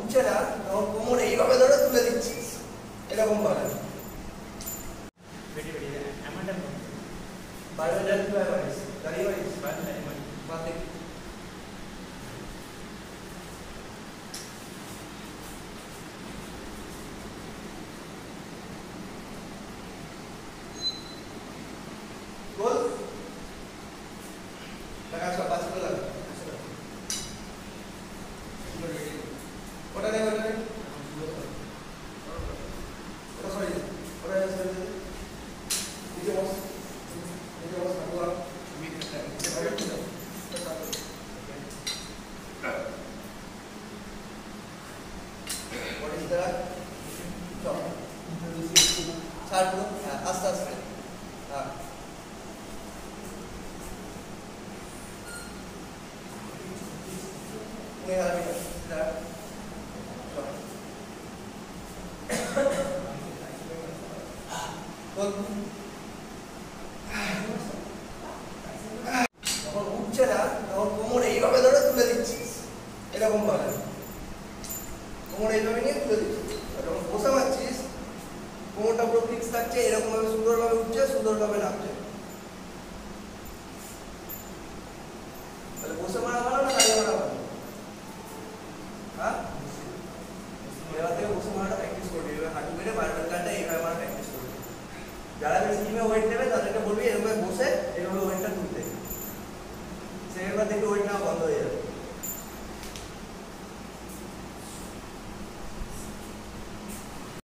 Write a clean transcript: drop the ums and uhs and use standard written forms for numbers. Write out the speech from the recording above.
উঠছে না তখন কোমর এইভাবে ধরে তুলে দিচ্ছিস এরকম ভাবে দাঁড়িয়ে পারিস গোল লাগা সব পাঁচ করে লাগা ওটা নেই ওটা সরি ওটা সরি নিচে বস আগুয়া what is that ছাড় পুরো আস্তে আস্তে হ্যাঁ যখন উঠছে না তখন কোমর এইভাবে ধরে তুলে দিচ্ছিস এরকম ভাবে কোমর এইভাবে নিয়ে তুলে দিচ্ছিস যখন বসে মারছিস কোমরটা পুরো ফিক্স থাকছে এরকম ভাবে সুন্দরভাবে উঠছে সুন্দরভাবে নামছে তাহলে বসে মারা ভালো না দাঁড়িয়ে মারা ভালো হ্যাঁ এবার থেকে বসে মারাটা প্র্যাকটিস করবি এবার হাঁটু মেরে বারবেলটা এইভাবে মারা প্র্যাকটিস করবি যারা বেশি জিমে ওয়েট নেবে তাদেরকে বলবি এরকম বসে এইভাবে ওয়েটটা তুলতে সেকেন্ডবার দেখে ওয়েট নেওয়া বন্ধ হয়ে যাবে